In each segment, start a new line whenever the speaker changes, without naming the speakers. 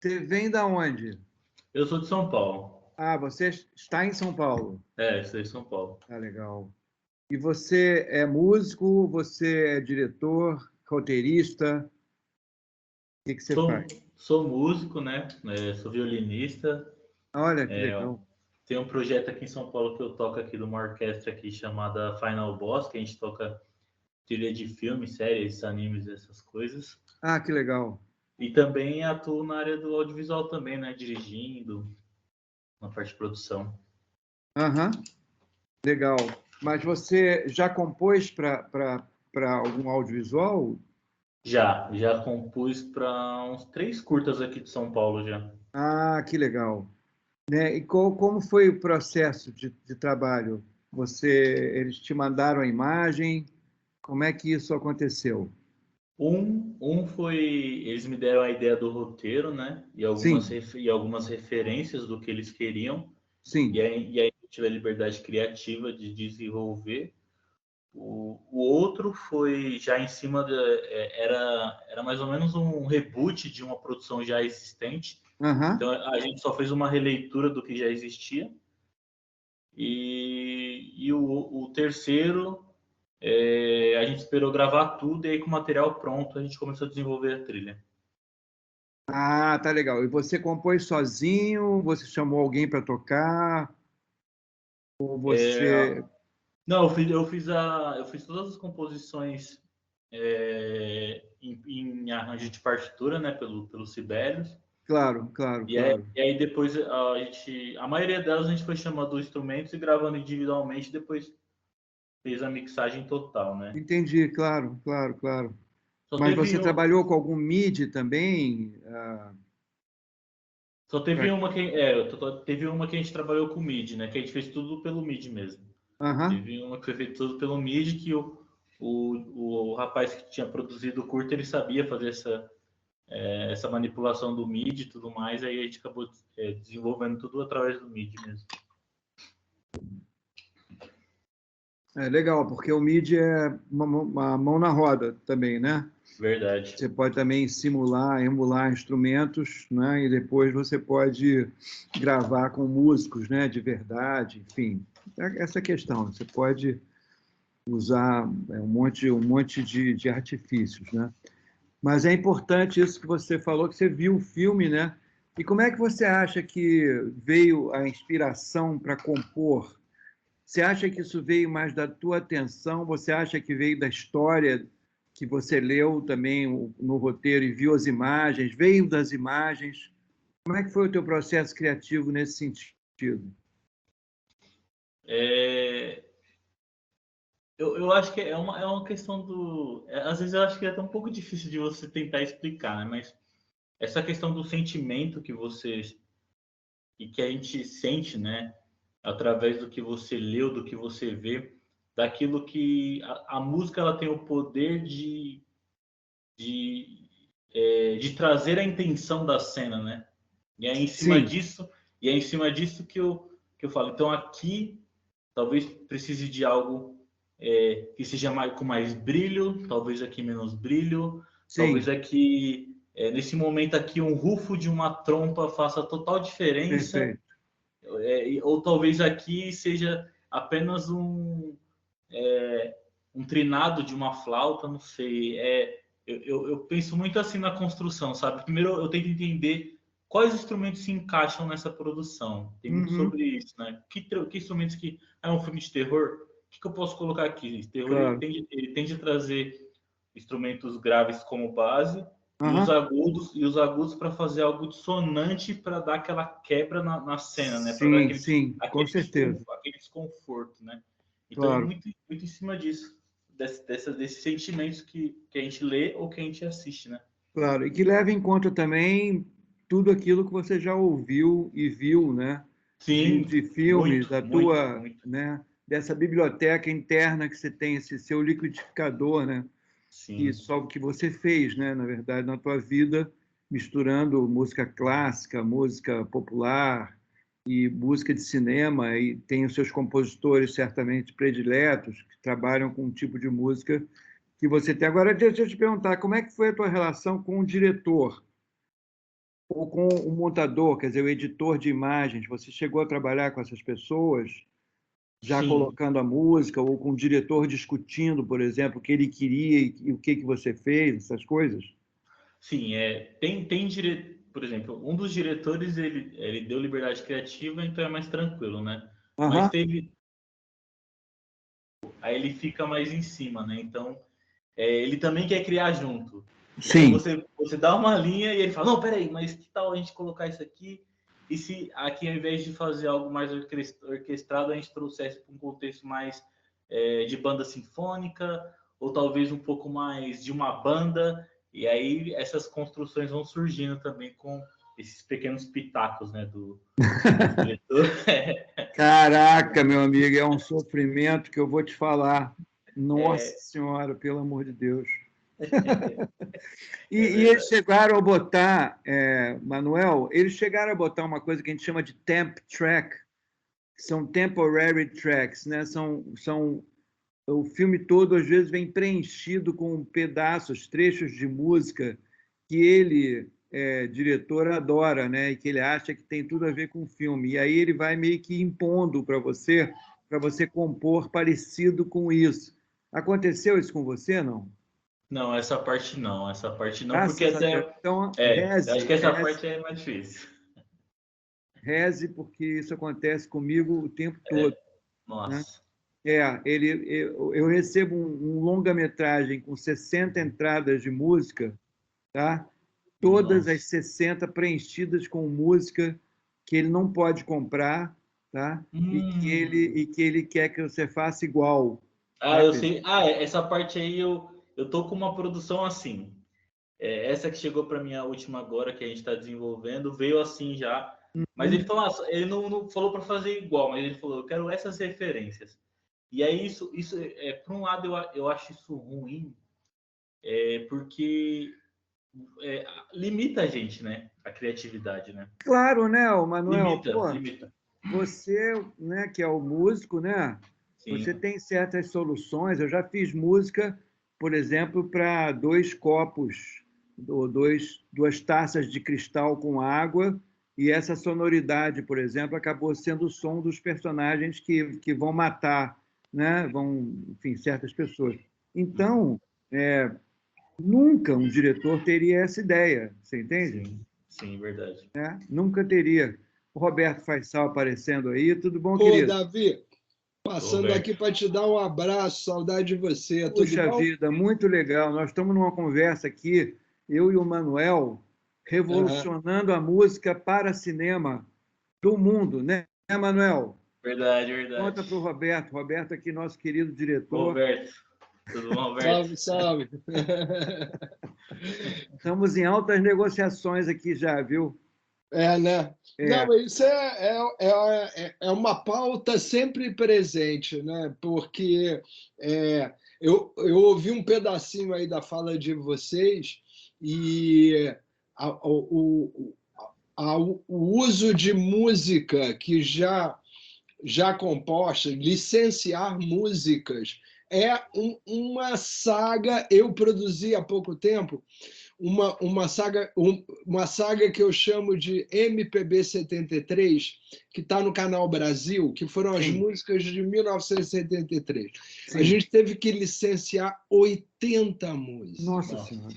Você vem da onde?
Eu sou de São Paulo.
Ah, você está em São Paulo.
Eu sou de São Paulo.
Tá legal. E você é músico, você é diretor, roteirista, o que que você
Sou,
faz?
sou músico, né? Sou violinista.
Olha, que legal.
Tem um projeto aqui em São Paulo que eu toco aqui de uma orquestra aqui chamada Final Boss, que a gente toca trilha de filmes, séries, animes, essas coisas.
Ah, que legal.
E também atuo na área do audiovisual também, né? Dirigindo, na parte de produção.
Aham, legal. Mas você já compôs para algum audiovisual?
Já compus para uns 3 curtas aqui de São Paulo já.
Ah, que legal. Né? E como foi o processo de trabalho? Eles te mandaram a imagem? Como é que isso aconteceu?
Um foi, eles me deram a ideia do roteiro, né?
Sim,
E algumas referências do que eles queriam.
sim.
E aí eu tive a liberdade criativa de desenvolver. O outro foi já em cima era mais ou menos um reboot de uma produção já existente.
Aham.
Então a gente só fez uma releitura do que já existia. E o terceiro, a gente esperou gravar tudo e aí com o material pronto a gente começou a desenvolver a trilha.
Ah, tá legal. E você compôs sozinho? Você chamou alguém para tocar? Ou
É,
você.
não, eu fiz todas as composições em arranjo de partitura, né, pelo Sibelius.
Claro, claro, claro.
E aí depois a maioria delas a gente foi chamando instrumentos e gravando individualmente, depois fez a mixagem total, né?
Entendi, claro, claro, claro.
Só
Mas você
teve,
trabalhou com algum MIDI também?
só teve
Pra-
uma que, teve uma que a gente trabalhou com MIDI, né? Que a gente fez tudo pelo MIDI mesmo.
Aham.
Teve uma que foi feita tudo pelo MIDI que o rapaz que tinha produzido o curto, ele sabia fazer essa manipulação do MIDI e tudo mais, aí a gente acabou desenvolvendo tudo através do MIDI mesmo.
É legal, porque o MIDI é uma mão na roda também, né?
Verdade.
Você pode também simular, emular instrumentos, né? E depois você pode gravar com músicos, né? De verdade, enfim. Essa questão, você pode usar um monte de artifícios, né? Mas é importante isso que você falou, que você viu o filme, né? E como é que você acha que veio a inspiração para compor? Você acha que isso veio mais da tua atenção? Você acha que veio da história que você leu também no roteiro e viu as imagens? Veio das imagens? Como é que foi o teu processo criativo nesse sentido?
É, eu acho que é uma questão às vezes eu acho que é até um pouco difícil de você tentar explicar, né? Mas essa questão do sentimento que você e que a gente sente, né? Através do que você leu, do que você vê, daquilo que a música ela tem o poder de, de trazer a intenção da cena, né? E é em cima
Sim,
disso, que eu falo. Então aqui talvez precise de algo que seja com mais brilho, talvez aqui menos brilho, talvez
sim,
aqui nesse momento aqui um rufo de uma trompa faça total diferença,
perfeito.
ou talvez aqui seja apenas um trinado de uma flauta, não sei. Eu penso muito assim na construção, sabe? Primeiro eu tento entender quais instrumentos se encaixam nessa produção. Tem muito
Uhum,
sobre isso, né? Que instrumentos que. É um filme de terror? O que eu posso colocar aqui? Esse terror
claro.
ele tende a trazer instrumentos graves como base
Aham.
e os agudos para fazer algo dissonante para dar aquela quebra na cena, né? Para dar
Sim, sim, com certeza.
aquele desconforto, né? Então é
Claro,
muito em cima disso, desses sentimentos que a gente lê ou que a gente assiste, né?
claro. E que leva em conta também tudo aquilo que você já ouviu e viu, né?
Sim,
De filmes, da tua,
muito.
né? Dessa biblioteca interna que você tem, esse seu liquidificador, né? Que
Sim,
só o que você fez, né? Na verdade, na tua vida, misturando música clássica, música popular e música de cinema, e tem os seus compositores certamente prediletos que trabalham com um tipo de música que você tem. Agora, deixa eu te perguntar, como é que foi a tua relação com o diretor? ou com o montador, quer dizer, o editor de imagens. Você chegou a trabalhar com essas pessoas, já
Sim,
colocando a música, ou com o diretor discutindo, por exemplo, o que ele queria e o que você fez, essas coisas?
sim, tem por exemplo, um dos diretores ele deu liberdade criativa, então é mais tranquilo, né? Mas
Aham.
aí ele fica mais em cima, né? Então ele também quer criar junto. Então
Sim.
você dá uma linha e ele fala, não, peraí, mas que tal a gente colocar isso aqui? E se aqui, ao invés de fazer algo mais orquestrado, a gente trouxesse para um contexto mais de banda sinfônica, ou talvez um pouco mais de uma banda, e aí essas construções vão surgindo também com esses pequenos pitacos, né, do diretor.
Caraca, meu amigo, é um sofrimento que eu vou te falar. Nossa Senhora, pelo amor de Deus.
É
E eles
verdade.
chegaram a botar, Manuel, eles chegaram a botar uma coisa que a gente chama de temp track, que são temporary tracks, né? O filme todo, às vezes, vem preenchido com pedaços, trechos de música que ele, diretor, adora, né? E que ele acha que tem tudo a ver com o filme. E aí ele vai meio que impondo para você compor parecido com isso. Aconteceu isso com você, não?
Não, essa parte não, porque
Graças a Deus. Então,
eu acho
reze,
que essa
reze,
parte é mais difícil.
reze, porque isso acontece comigo o tempo todo, né?
Nossa,
Eu recebo um longa-metragem com 60 entradas de música, tá? Todas as
nossa.
60 preenchidas com música que ele não pode comprar, tá? E que ele quer que você faça igual,
Eu
sabe?
sei. Essa parte aí eu tô com uma produção assim. Essa que chegou para mim a última agora que a gente está desenvolvendo veio assim já. Mas ele
Uhum.
falou, ele não falou para fazer igual, mas ele falou, eu quero essas referências. E aí isso por um lado eu acho isso ruim, porque limita a gente, né? A criatividade, né?
Claro, né, o Manuel?
Limita,
Pô,
limita.
você, né, que é o músico, né? Você
Sim.
tem certas soluções. Eu já fiz música, por exemplo, para dois copos, ou duas taças de cristal com água, e essa sonoridade, por exemplo, acabou sendo o som dos personagens que vão matar, né? Vão, enfim, certas pessoas. Então, nunca um diretor teria essa ideia, você entende?
Sim, sim, verdade.
Né? Nunca teria. O Roberto Faisal aparecendo aí. Tudo bom,
Ô,
querido?
Davi, passando aqui
Roberto.
para te dar um abraço, saudade de você, tudo
Puxa
bom?
vida, muito legal. Nós estamos numa conversa aqui, eu e o Manuel,
Aham.
revolucionando a música para cinema do mundo, né, Manuel?
Verdade,
Conta
verdade.
para o Roberto. Roberto aqui, nosso querido diretor.
Roberto, tudo bom, Roberto?
Salve, salve.
Estamos em altas negociações aqui já, viu?
É, né? Não,
É,
mas isso é uma pauta sempre presente, né? Porque eu ouvi um pedacinho aí da fala de vocês e o, o uso de música que já composta, licenciar músicas, uma saga. Eu produzi há pouco tempo uma saga que eu chamo de MPB 73, que está no Canal Brasil, que foram as
sim,
músicas de 1973. A
sim.
gente teve que licenciar 80
Nossa
músicas.
Nossa,
Senhora,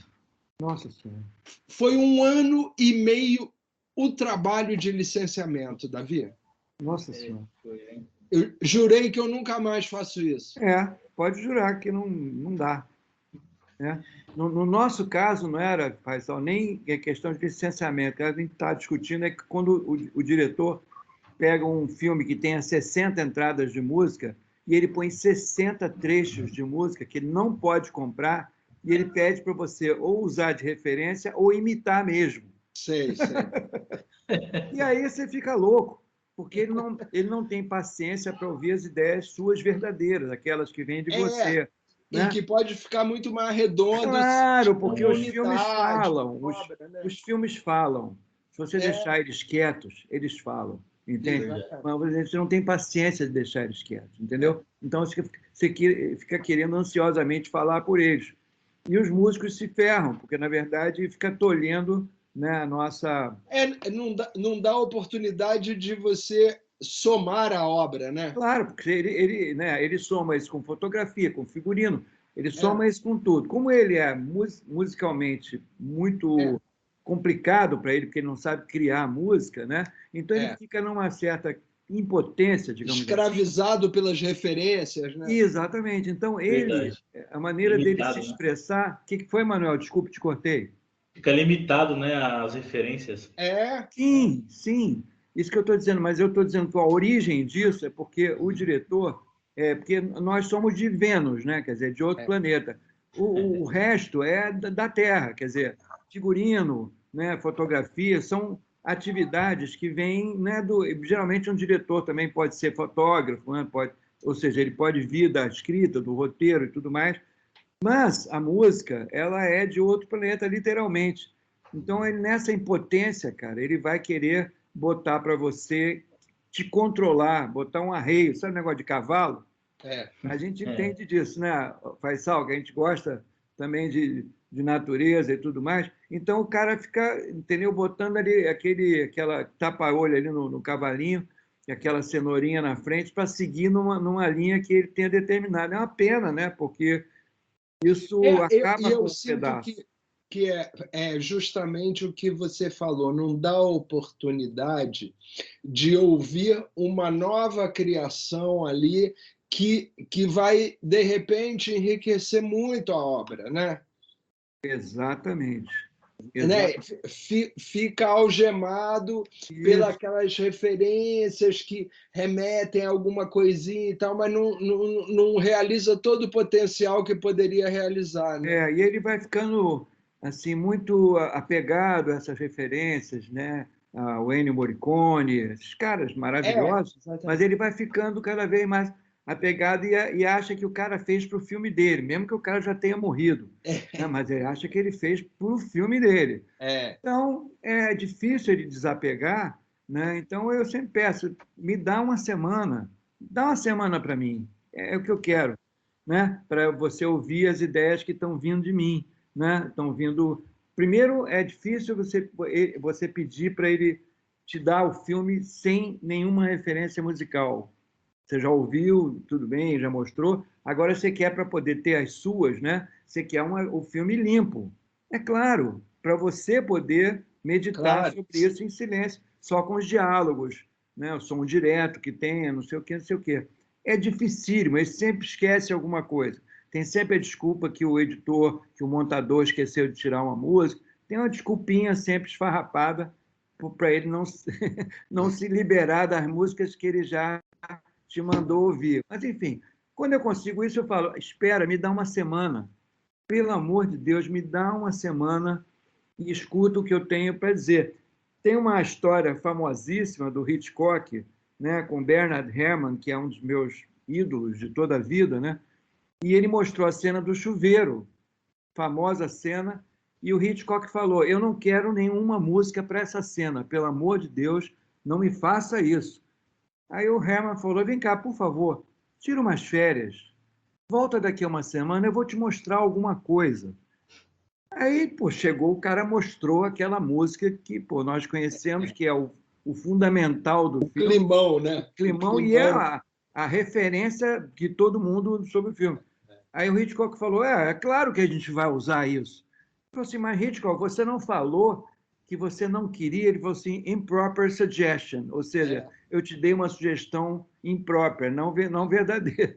nossa Senhora.
Foi um ano e meio o trabalho de licenciamento, Davi.
Nossa Senhora.
foi, hein?
Eu jurei que eu nunca mais faço isso.
Pode jurar que não dá. Né? No nosso caso, não era, Faisal, nem questão de licenciamento. O que a gente está discutindo é que quando o diretor pega um filme que tenha 60 entradas de música e ele põe 60 trechos de música que ele não pode comprar e ele pede para você ou usar de referência ou imitar mesmo.
Sei, sei.
E aí você fica louco, porque ele não tem paciência para ouvir as ideias suas verdadeiras, aquelas que vêm de
É,
você.
e
Né?
que pode ficar muito mais redondo se
Claro,
tiver
porque
uma
os filmes
unidade,
falam,
obra, né?
os filmes falam. Se você
É,
deixar eles quietos, eles falam, entende?
Verdade.
exatamente.
Mas você não tem paciência de deixar eles quietos, entendeu? Então você fica querendo ansiosamente falar por eles. E os músicos se ferram, porque na verdade fica tolhendo, né, a nossa...
Não dá oportunidade de você somar a obra, né?
Claro, porque né, ele soma isso com fotografia, com figurino, ele soma isso com tudo. Como ele é musicalmente muito complicado para ele, porque ele não sabe criar música, né? Então ele fica numa certa impotência, digamos
escravizado pelas referências, né?
Exatamente. Então ele, a maneira
limitado,
dele se expressar... O que foi, Manuel? Desculpe, te cortei.
Fica limitado, né, às referências.
Sim, sim. Isso que eu estou dizendo, mas eu estou dizendo que a origem disso é porque o diretor... porque nós somos de Vênus, né? Quer dizer, de outro planeta. O resto é da Terra, quer dizer, figurino, né, fotografia, são atividades que vêm, né, geralmente um diretor também pode ser fotógrafo, né, ou seja, ele pode vir da escrita, do roteiro e tudo mais, mas a música, ela é de outro planeta, literalmente. Então, ele, nessa impotência, cara, ele vai querer botar para você te controlar, botar um arreio, sabe o negócio de cavalo? A gente entende disso, né, Faisal, que a gente gosta também de natureza e tudo mais. Então, o cara fica, entendeu, botando ali aquela tapa-olho ali no cavalinho, e aquela cenourinha na frente, para seguir numa linha que ele tenha determinado. É uma pena, né? Porque isso acaba com um pedaço.
Que é justamente o que você falou, não dá oportunidade de ouvir uma nova criação ali que vai, de repente, enriquecer muito a obra, né?
Exatamente.
Né? Fica algemado pelas referências que remetem a alguma coisinha e tal, mas não realiza todo o potencial que poderia realizar, né?
E ele vai ficando assim muito apegado a essas referências, né? O Ennio Morricone, esses caras maravilhosos, mas ele vai ficando cada vez mais apegado e acha que o cara fez para o filme dele, mesmo que o cara já tenha morrido, né? Mas ele acha que ele fez para o filme dele. Então, é difícil ele desapegar, né? Então, eu sempre peço, me dá uma semana para mim, é o que eu quero, né? Para você ouvir as ideias que estão vindo de mim, né? Estão vindo. Primeiro, é difícil você pedir para ele te dar o filme sem nenhuma referência musical. Você já ouviu, tudo bem, já mostrou. Agora você quer, para poder ter as suas, né? Você quer o filme limpo. É claro, para você poder meditar sobre isso em silêncio, só com os diálogos, né? O som direto que tenha, não sei o quê, não sei o quê. É dificílimo, ele sempre esquece alguma coisa. Tem sempre a desculpa que o editor, que o montador esqueceu de tirar uma música. Tem uma desculpinha sempre esfarrapada para ele não se liberar das músicas que ele já te mandou ouvir. Mas, enfim, quando eu consigo isso, eu falo, espera, me dá uma semana. Pelo amor de Deus, me dá uma semana e escuta o que eu tenho para dizer. Tem uma história famosíssima do Hitchcock, né, com Bernard Herrmann, que é um dos meus ídolos de toda a vida, né? E ele mostrou a cena do chuveiro, famosa cena, e o Hitchcock falou, eu não quero nenhuma música para essa cena, pelo amor de Deus, não me faça isso. Aí o Herrmann falou, vem cá, por favor, tira umas férias, volta daqui a uma semana, eu vou te mostrar alguma coisa. Aí, pô, chegou o cara, mostrou aquela música que, pô, nós conhecemos, que é o fundamental do filme.
Climão, né?
Climão, e é a referência de todo mundo sobre o filme. Aí o Hitchcock falou, é claro que a gente vai usar isso. Ele falou assim, mas Hitchcock, você não falou que você não queria, ele falou assim, improper suggestion, ou seja, eu te dei uma sugestão imprópria, não verdadeira.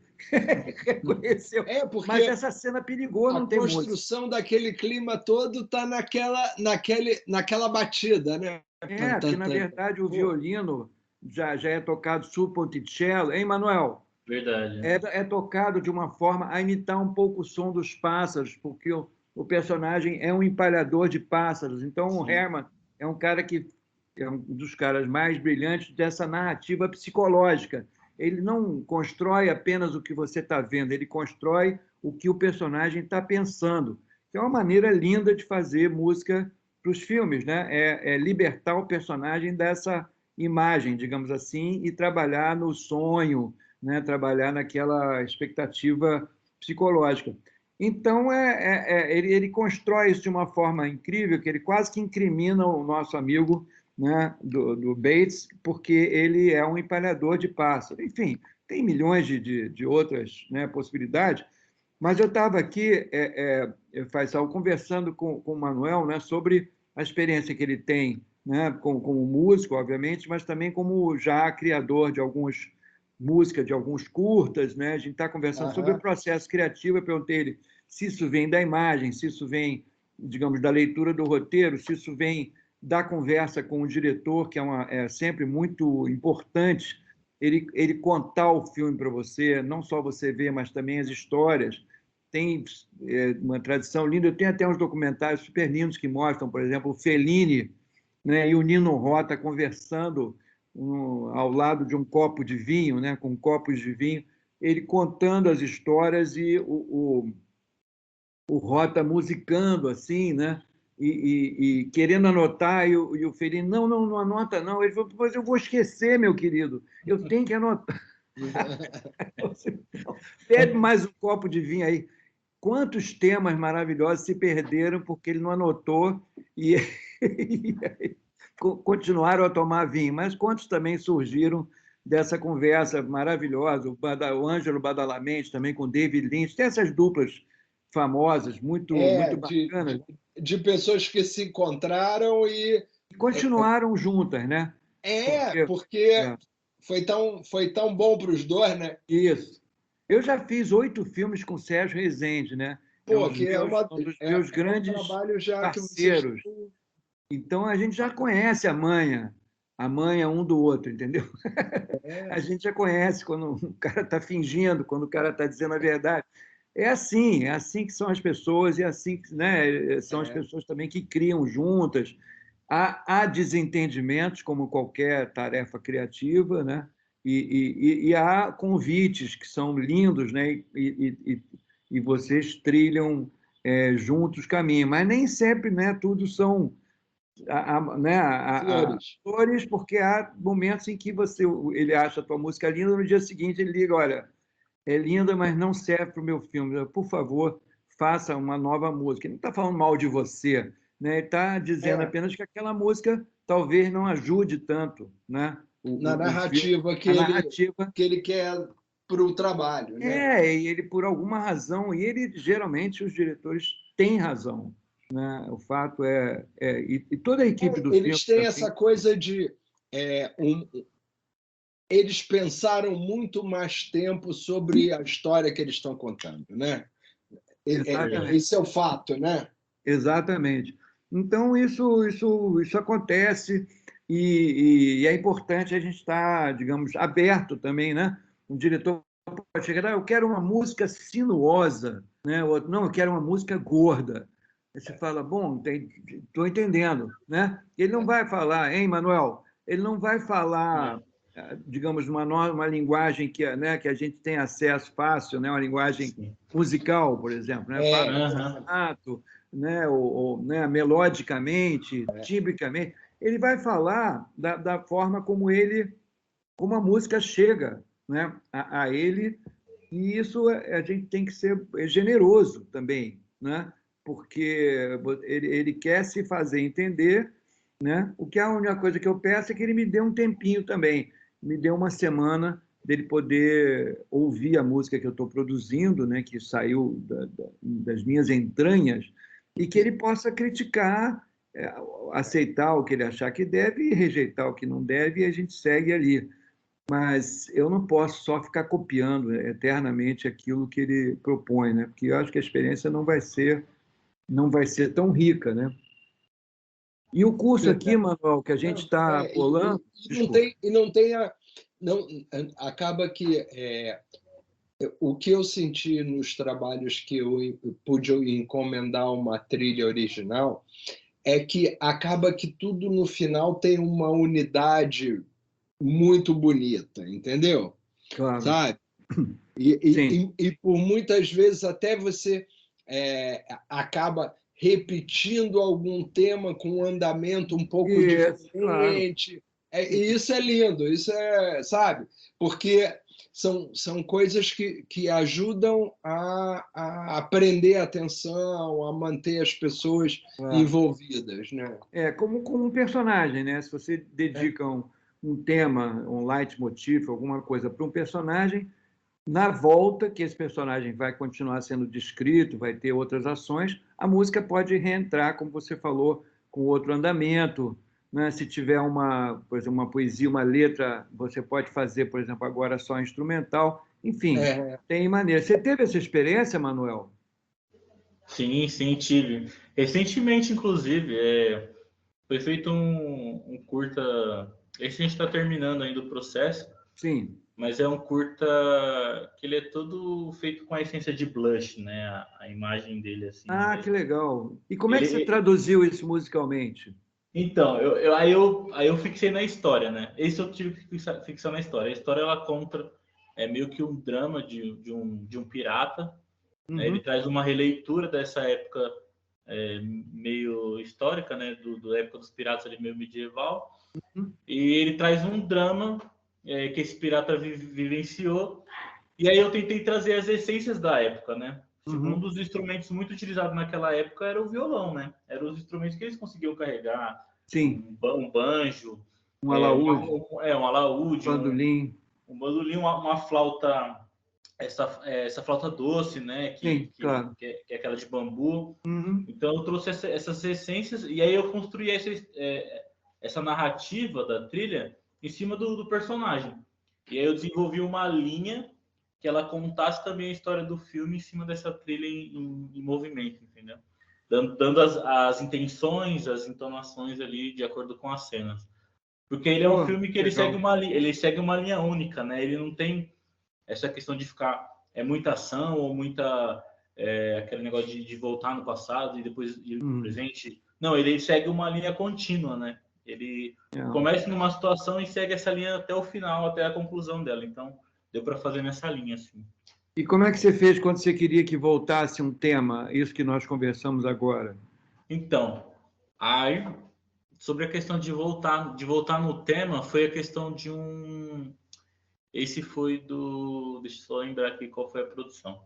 Reconheceu. Mas essa cena perigou, não tem música.
A construção daquele clima todo está naquela batida, né?
Que na verdade o violino já é tocado sul ponticello, hein, Manuel?
Verdade.
É tocado de uma forma a imitar um pouco o som dos pássaros, porque o personagem é um empalhador de pássaros. Então, sim, o Herrmann é um cara que é um dos caras mais brilhantes dessa narrativa psicológica. Ele não constrói apenas o que você está vendo, ele constrói o que o personagem está pensando, que é uma maneira linda de fazer música para os filmes, né? É libertar o personagem dessa imagem, digamos assim, e trabalhar no sonho, né? Trabalhar naquela expectativa psicológica. Então, ele constrói isso de uma forma incrível, que ele quase que incrimina o nosso amigo, né, do Bates, porque ele é um empalhador de pássaro. Enfim, tem milhões de outras, né, possibilidades, mas eu estava aqui, Faisal, conversando com o Manuel, né, sobre a experiência que ele tem, né, como músico, obviamente, mas também como já criador de algumas músicas, de alguns curtas, né? A gente está conversando sobre o processo criativo. Eu perguntei ele se isso vem da imagem, se isso vem, digamos, da leitura do roteiro, se isso vem da conversa com o diretor, que é sempre muito importante, ele contar o filme para você, não só você ver, mas também as histórias. Tem uma tradição linda. Eu tenho até uns documentários super lindos que mostram, por exemplo, o Fellini, né, e o Nino Rota conversando ao lado de um copo de vinho, né, com copos de vinho, ele contando as histórias e o Rota musicando assim, né, e querendo anotar, e o Fellini, não anota não. Ele falou, mas eu vou esquecer, meu querido, eu tenho que anotar. Bebe mais um copo de vinho aí. Quantos temas maravilhosos se perderam porque ele não anotou e continuaram a tomar vinho, mas quantos também surgiram dessa conversa maravilhosa, o Ângelo Badalamenti também com o David Lynch, tem essas duplas famosas, muito bacanas.
De pessoas que se encontraram e
continuaram juntas, né?
Porque foi tão bom para os dois, né?
Isso. Eu já fiz 8 filmes com Sérgio Rezende, né?
Pô,
um dos meus grandes parceiros. Então, a gente já conhece a manha um do outro, entendeu? A gente já conhece quando o cara está fingindo, quando o cara está dizendo a verdade. É assim que são as pessoas, e assim que, né, são as pessoas também que criam juntas. Há desentendimentos, como qualquer tarefa criativa, né? E há convites que são lindos, né? E vocês trilham juntos caminho, mas nem sempre, né, tudo são flores, porque há momentos em que ele acha a tua música linda, no dia seguinte ele liga, olha, é linda, mas não serve para o meu filme, por favor, faça uma nova música. Ele não está falando mal de você, né? Ele está dizendo apenas que aquela música talvez não ajude tanto, né?
Na narrativa que ele quer para o trabalho, né?
E ele, por alguma razão, e ele, geralmente, os diretores têm razão, né? O fato e toda a equipe do filme...
Eles têm essa coisa de... eles pensaram muito mais tempo sobre a história que eles estão contando, né? Esse é o fato, né?
Exatamente. Então, isso acontece e é importante a gente estar, digamos, aberto também, né? Um diretor pode chegar, eu quero uma música sinuosa, né? O outro, não, eu quero uma música gorda. Aí você fala, bom, estou entendendo, né? Ele não vai falar, hein, Manuel? Ele não vai falar, digamos, uma linguagem que a gente tem acesso fácil, né? Uma linguagem musical, por exemplo, né? Né? Né? Melodicamente, timbricamente. Ele vai falar da forma como a música chega, né? a ele, e isso a gente tem que ser generoso também, né? Porque ele quer se fazer entender, né? O que a única coisa que eu peço é que ele me dê um tempinho também, me dê uma semana dele poder ouvir a música que eu estou produzindo, né? Que saiu das minhas entranhas, e que ele possa criticar, aceitar o que ele achar que deve e rejeitar o que não deve, e a gente segue ali. Mas eu não posso só ficar copiando eternamente aquilo que ele propõe, né? Porque eu acho que a experiência não vai ser tão rica, né? E o curso aqui, Manuel, que a gente está rolando...
Acaba que o que eu senti nos trabalhos que eu pude encomendar uma trilha original é que acaba que tudo no final tem uma unidade muito bonita, entendeu?
Claro.
Sabe? E por muitas vezes até você acaba repetindo algum tema com um andamento um pouco diferente. Claro. E isso é lindo, isso sabe? Porque são coisas que ajudam a prender a atenção, a manter as pessoas envolvidas, né?
Como um personagem, né? Se você dedica um tema, um leitmotiv, alguma coisa para um personagem, na volta, que esse personagem vai continuar sendo descrito, vai ter outras ações, a música pode reentrar, como você falou, com outro andamento, né? Se tiver por exemplo, uma poesia, uma letra, você pode fazer, por exemplo, agora só instrumental. Enfim, tem maneira. Você teve essa experiência, Manuel?
Sim, sim, tive. Recentemente, inclusive, foi feito um curta. Esse a gente está terminando ainda o processo,
Sim.
mas é um curta que ele é todo feito com a essência de blush, né? A imagem dele, assim.
Ah, que legal. E como é que você
Ele,
traduziu isso musicalmente?
Então, aí eu fixei na história, né? Esse eu tive que fixar na história. A história, ela conta meio que um drama de um pirata, né? Ele traz uma releitura dessa época meio histórica, né? Do época dos piratas ali, meio medieval. E ele traz um drama que esse pirata vivenciou. E aí eu tentei trazer as essências da época, né? Um dos instrumentos muito utilizados naquela época era o violão, né? Eram os instrumentos que eles conseguiam carregar.
Sim.
Um banjo,
Um alaúde.
Um alaúde,
bandolim.
Um bandolim, uma flauta, essa flauta doce, né?
Sim, claro.
Que é aquela de bambu. Então eu trouxe essas essências e aí eu construí essa narrativa da trilha em cima do personagem. E aí eu desenvolvi uma linha que ela contasse também a história do filme em cima dessa trilha em movimento, entendeu? Dando as intenções, as entonações ali de acordo com as cenas. Porque ele é um filme que ele segue uma linha única, né? Ele não tem essa questão de ficar muita ação ou muita aquele negócio de voltar no passado e depois ir para o presente. Não, ele segue uma linha contínua, né? Ele começa numa situação e segue essa linha até o final, até a conclusão dela. Então, deu para fazer nessa linha, assim.
E como é que você fez quando você queria que voltasse um tema, isso que nós conversamos agora?
Então, aí, sobre a questão de voltar no tema, foi a questão de um... Esse foi do... Deixa eu só lembrar aqui qual foi a produção.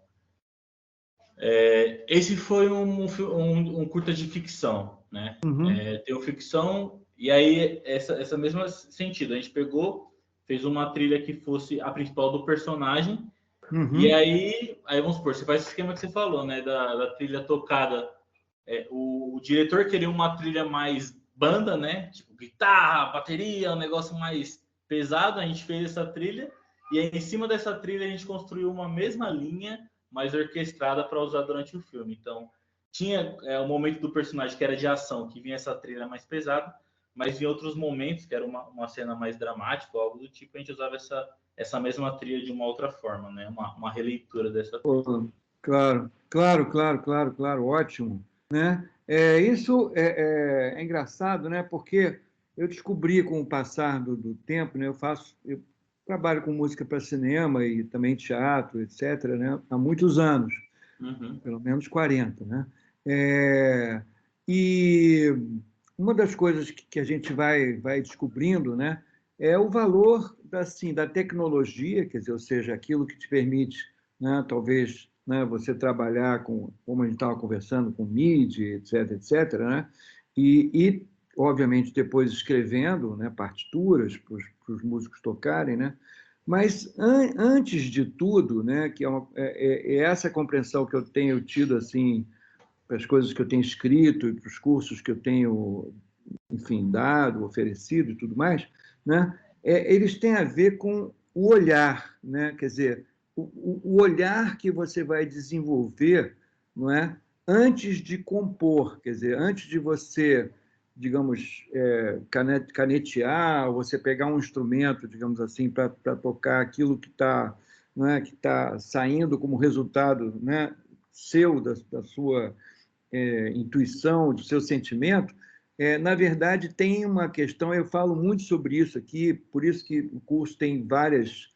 Esse foi um curta de ficção, né? Tem ficção, e aí essa mesma sentido. A gente pegou, fez uma trilha que fosse a principal do personagem, e aí vamos supor, você faz esse esquema que você falou, né? Da trilha tocada. O diretor queria uma trilha mais banda, né? Tipo guitarra, bateria, um negócio mais pesado. A gente fez essa trilha, e aí, em cima dessa trilha a gente construiu uma mesma linha mais orquestrada para usar durante o filme. Então, tinha o momento do personagem que era de ação, que vinha essa trilha mais pesada, mas em outros momentos, que era uma cena mais dramática, algo do tipo, a gente usava essa mesma trilha de uma outra forma, né? Uma releitura dessa trilha.
Claro, ótimo. Né? Isso é engraçado, né? Porque eu descobri com o passar do tempo, né? Eu trabalho com música para cinema e também teatro, etc., né? Há muitos anos, pelo menos 40, né? E uma das coisas que a gente vai descobrindo, né, é o valor da tecnologia, quer dizer, ou seja, aquilo que te permite, né, talvez, né, você trabalhar com, como a gente estava conversando, com MIDI, etc., né, e obviamente, depois escrevendo, né, partituras para os músicos tocarem, né, mas antes de tudo, né, que é essa compreensão que eu tenho tido assim para as coisas que eu tenho escrito e para os cursos que eu tenho, enfim, dado, oferecido e tudo mais, né, eles têm a ver com o olhar, né, quer dizer, o olhar que você vai desenvolver, não é, antes de compor, quer dizer, antes de você, digamos, canetear, ou você pegar um instrumento, digamos assim, para tocar aquilo que está, não é, que está saindo como resultado, né, seu, da sua intuição, do seu sentimento, na verdade, tem uma questão, eu falo muito sobre isso aqui, por isso que o curso tem várias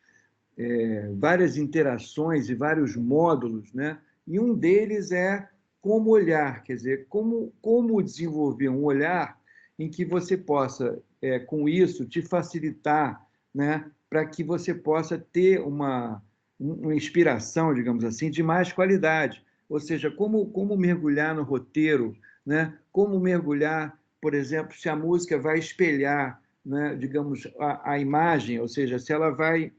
interações e vários módulos, né? E um deles é como olhar, quer dizer, como desenvolver um olhar em que você possa, com isso, te facilitar, né, para que você possa ter uma inspiração, digamos assim, de mais qualidade. Ou seja, como mergulhar no roteiro, né? Como mergulhar, por exemplo, se a música vai espelhar, né, digamos, a imagem, ou seja, se ela vai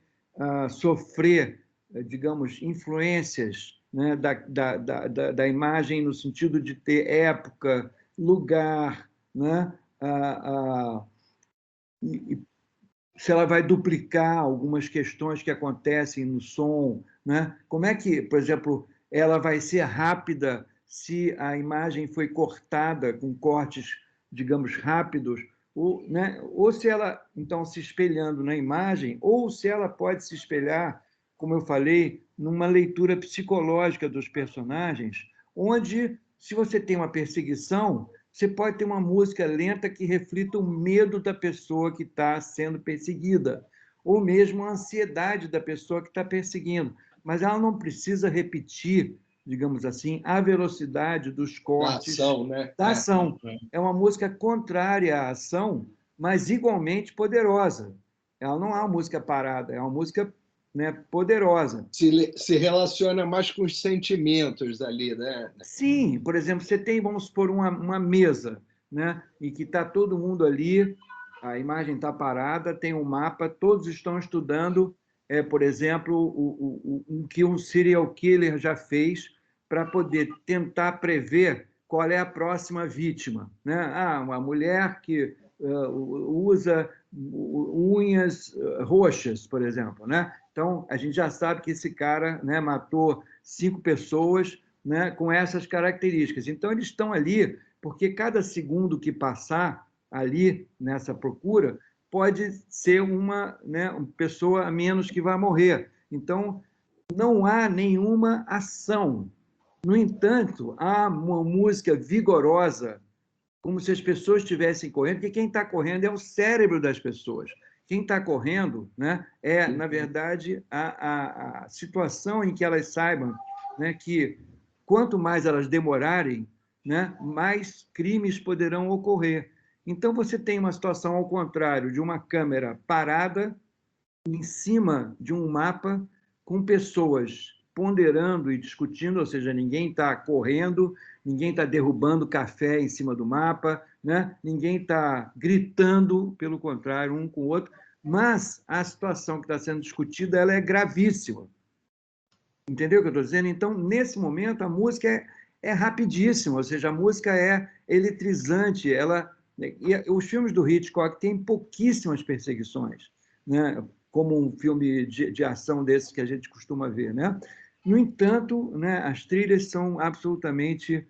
sofrer, digamos, influências, né, da imagem no sentido de ter época, lugar, né, e se ela vai duplicar algumas questões que acontecem no som, né? Como é que, por exemplo, ela vai ser rápida se a imagem foi cortada com cortes, digamos, rápidos, ou, né? Ou se ela, então, se espelhando na imagem, ou se ela pode se espelhar, como eu falei, numa leitura psicológica dos personagens, onde, se você tem uma perseguição, você pode ter uma música lenta que reflita o medo da pessoa que está sendo perseguida, ou mesmo a ansiedade da pessoa que está perseguindo. Mas ela não precisa repetir, digamos assim, a velocidade dos cortes
Da ação, né?
da ação. É uma música contrária à ação, mas igualmente poderosa. Ela não é uma música parada, é uma música, né, poderosa.
Se relaciona mais com os sentimentos ali, né?
Sim, por exemplo, você tem, vamos supor, uma mesa, né, em que está todo mundo ali, a imagem está parada, tem um mapa, todos estão estudando, por exemplo, o que um serial killer já fez para poder tentar prever qual é a próxima vítima. Né? Uma mulher que usa unhas roxas, por exemplo. Né? Então, a gente já sabe que esse cara, né, matou 5 pessoas, né, com essas características. Então, eles estão ali porque cada segundo que passar ali nessa procura pode ser né, uma pessoa a menos que vai morrer. Então, não há nenhuma ação. No entanto, há uma música vigorosa, como se as pessoas estivessem correndo, porque quem está correndo é o cérebro das pessoas. Quem está correndo, né, é, na verdade, a situação em que elas saibam, né, que quanto mais elas demorarem, né, mais crimes poderão ocorrer. Então, você tem uma situação ao contrário, de uma câmera parada em cima de um mapa com pessoas ponderando e discutindo, ou seja, ninguém está correndo, ninguém está derrubando café em cima do mapa, né? Ninguém está gritando, pelo contrário, um com o outro, mas a situação que está sendo discutida ela é gravíssima. Entendeu o que eu estou dizendo? Então, nesse momento, a música é rapidíssima, ou seja, a música é eletrizante. E os filmes do Hitchcock têm pouquíssimas perseguições, né? Como um filme de ação desses que a gente costuma ver. Né? No entanto, né, as trilhas são absolutamente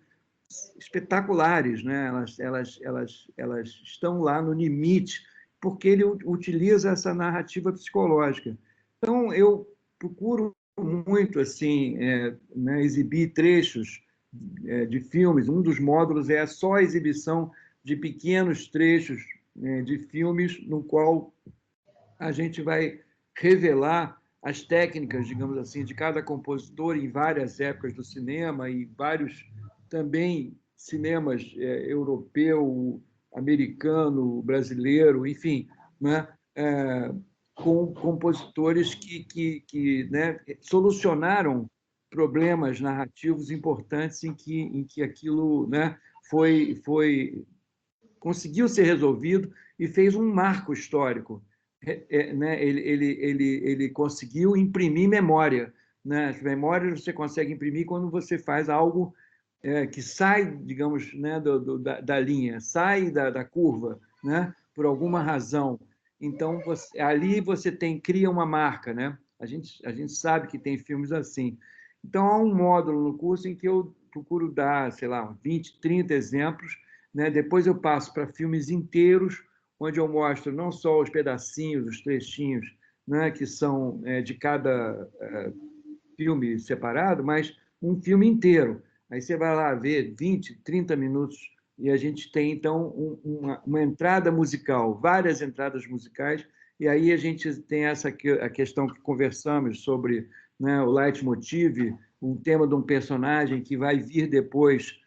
espetaculares, né? Elas estão lá no limite, porque ele utiliza essa narrativa psicológica. Então, eu procuro muito assim, né, exibir trechos de filmes. Um dos módulos é só a exibição de pequenos trechos de filmes, no qual a gente vai revelar as técnicas, digamos assim, de cada compositor em várias épocas do cinema e vários também cinemas europeu, americano, brasileiro, enfim, né? Com compositores que né, solucionaram problemas narrativos importantes em que aquilo, né, conseguiu ser resolvido e fez um marco histórico. Né? Ele conseguiu imprimir memória. Né? As memórias você consegue imprimir quando você faz algo que sai, digamos, né, da linha, sai da curva, né, por alguma razão. Então, ali você cria uma marca. Né? A gente sabe que tem filmes assim. Então, há um módulo no curso em que eu procuro dar, sei lá, 20, 30 exemplos. Né? Depois eu passo para filmes inteiros, onde eu mostro não só os pedacinhos, os trechinhos, né, que são de cada filme separado, mas um filme inteiro. Aí você vai lá ver 20, 30 minutos e a gente tem, então, uma entrada musical, várias entradas musicais, e aí a gente tem a questão que conversamos sobre, né, o leitmotiv, um tema de um personagem que vai vir depois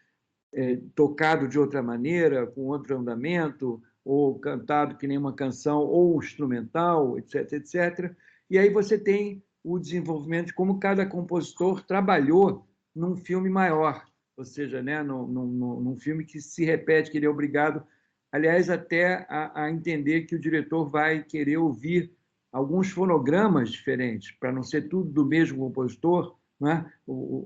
tocado de outra maneira, com outro andamento, ou cantado que nem uma canção, ou instrumental, etc, etc. E aí você tem o desenvolvimento de como cada compositor trabalhou num filme maior, ou seja, né, num filme que se repete, que ele é obrigado, aliás, até a entender que o diretor vai querer ouvir alguns fonogramas diferentes, para não ser tudo do mesmo compositor, né?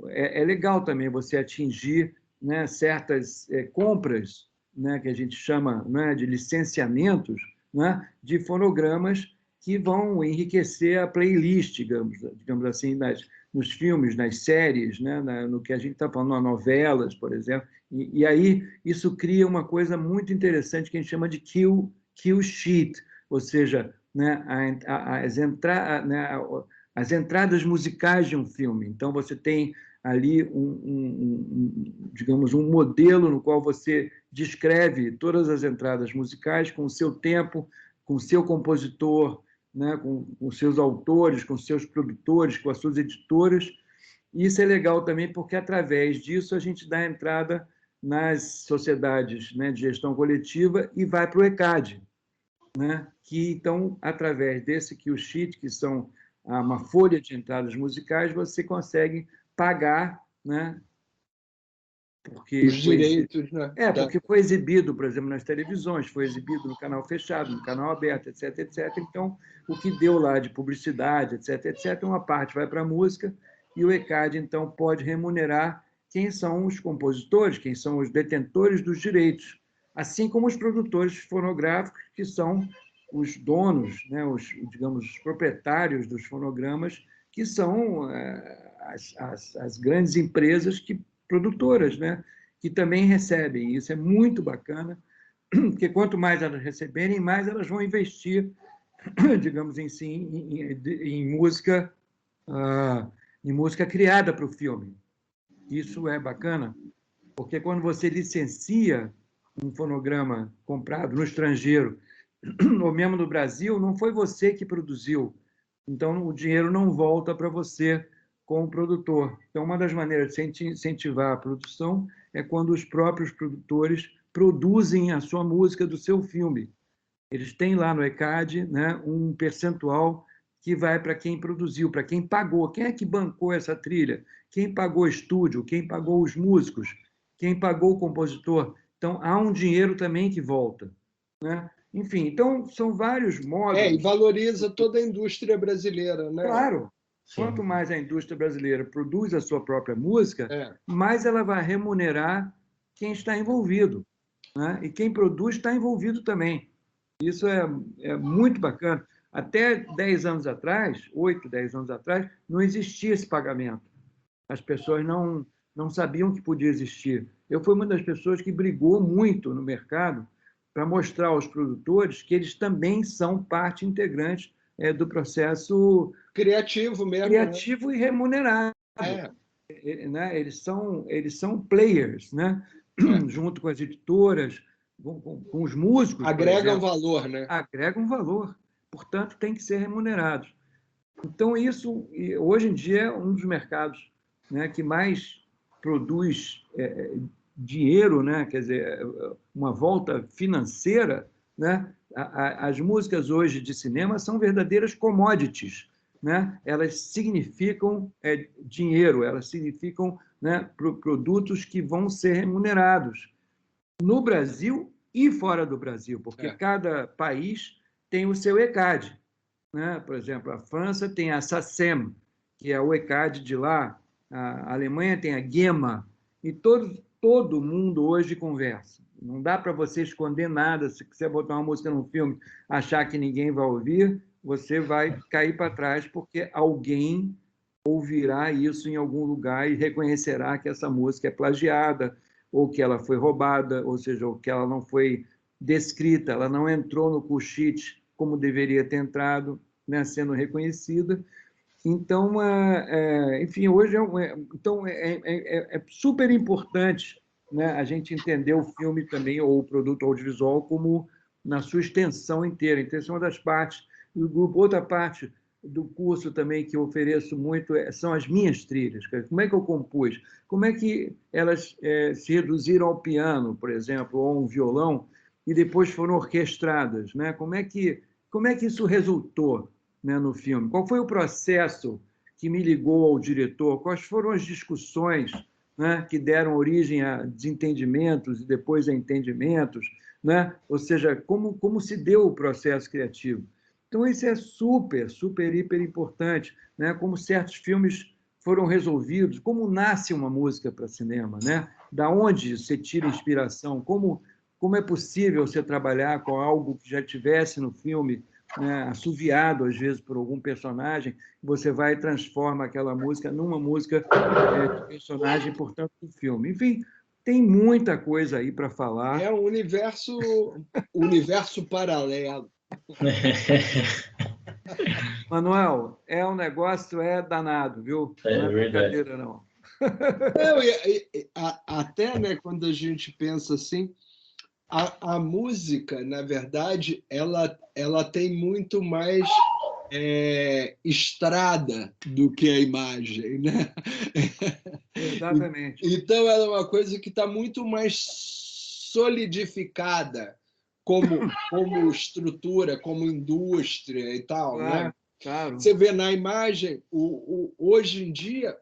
É legal também você atingir, né, certas compras, né, que a gente chama, né, de licenciamentos, né, de fonogramas que vão enriquecer a playlist, digamos assim, nos filmes, nas séries, né, no que a gente está falando, nas novelas, por exemplo. E aí isso cria uma coisa muito interessante que a gente chama de kill sheet, ou seja, né, as entradas musicais de um filme. Então, você tem ali digamos, um modelo no qual você descreve todas as entradas musicais com o seu tempo, com o seu compositor, né, com seus autores, com seus produtores, com as suas editoras. E isso é legal também porque, através disso, a gente dá entrada nas sociedades, né, de gestão coletiva e vai para o ECAD, né, que, então, através desse kill sheet, que são uma folha de entradas musicais, você consegue pagar, né, porque
os direitos, né?
porque foi exibido, por exemplo, nas televisões, foi exibido no canal fechado, no canal aberto, etc, etc. Então, o que deu lá de publicidade, etc, etc, uma parte vai para a música e o ECAD, então, pode remunerar quem são os compositores, quem são os detentores dos direitos, assim como os produtores fonográficos, que são os donos, né, digamos, os proprietários dos fonogramas, que são as grandes empresas produtoras, né, que também recebem. Isso é muito bacana, porque quanto mais elas receberem, mais elas vão investir, digamos assim, em música, em música criada para o filme. Isso é bacana, porque quando você licencia um fonograma comprado no estrangeiro, ou mesmo no Brasil, não foi você que produziu. Então, o dinheiro não volta para você como produtor. Então, uma das maneiras de incentivar a produção é quando os próprios produtores produzem a sua música do seu filme. Eles têm lá no ECAD, né, um percentual que vai para quem produziu, para quem pagou. Quem é que bancou essa trilha? Quem pagou o estúdio? Quem pagou os músicos? Quem pagou o compositor? Então, há um dinheiro também que volta, né? Enfim, então, são vários módulos.
E valoriza toda a indústria brasileira, né?
Claro. Quanto mais a indústria brasileira produz a sua própria música, mais ela vai remunerar quem está envolvido, né? E quem produz está envolvido também. Isso é muito bacana. Até 10 anos atrás, 8, 10 anos atrás, não existia esse pagamento. As pessoas não sabiam que podia existir. Eu fui uma das pessoas que brigou muito no mercado para mostrar aos produtores que eles também são parte integrante do processo
criativo mesmo,
criativo, né? E remunerado. Né? Eles são players, né? Junto com as editoras, com os músicos.
Agregam valor, né?
Agregam valor. Portanto, tem que ser remunerados. Então, isso, hoje em dia, é um dos mercados, né, que mais produz dinheiro, né? Quer dizer, uma volta financeira, né? As músicas hoje de cinema são verdadeiras commodities, né? Elas significam dinheiro, elas significam, né, produtos que vão ser remunerados no Brasil e fora do Brasil, porque cada país tem o seu ECAD, né? Por exemplo, a França tem a SACEM, que é o ECAD de lá, a Alemanha tem a GEMA, e todo mundo hoje conversa. Não dá para você esconder nada. Se quiser botar uma música num filme, achar que ninguém vai ouvir, você vai cair para trás, porque alguém ouvirá isso em algum lugar e reconhecerá que essa música é plagiada, ou que ela foi roubada, ou seja, ou que ela não foi descrita, ela não entrou no call sheet como deveria ter entrado, né, sendo reconhecida. Então, enfim, hoje é super importante, né, a gente entender o filme também, ou o produto audiovisual, como na sua extensão inteira. Então, essa é uma das partes do grupo. Outra parte do curso também que eu ofereço muito são as minhas trilhas. Como é que eu compus? Como é que elas se reduziram ao piano, por exemplo, ou a um violão, e depois foram orquestradas, né? Como é que isso resultou, né, no filme? Qual foi o processo que me ligou ao diretor? Quais foram as discussões, né, que deram origem a desentendimentos e depois a entendimentos, né? Ou seja, como se deu o processo criativo? Então, isso é super, super, hiper importante, né? Como certos filmes foram resolvidos, como nasce uma música para cinema, né? Da onde você tira inspiração, como é possível você trabalhar com algo que já tivesse no filme, né, assoviado, às vezes, por algum personagem, você vai e transforma aquela música numa música de personagem, portanto, do filme. Enfim, tem muita coisa aí para falar.
É um universo paralelo.
Manuel, um negócio danado, viu?
É
Não é
verdade.
brincadeira, não.
Não, até, né, quando a gente pensa assim, a música, na verdade, ela tem muito mais estrada do que a imagem, né?
Exatamente.
Então, ela é uma coisa que está muito mais solidificada como estrutura, como indústria e tal, né?
Claro, claro.
Você vê na imagem, hoje em dia,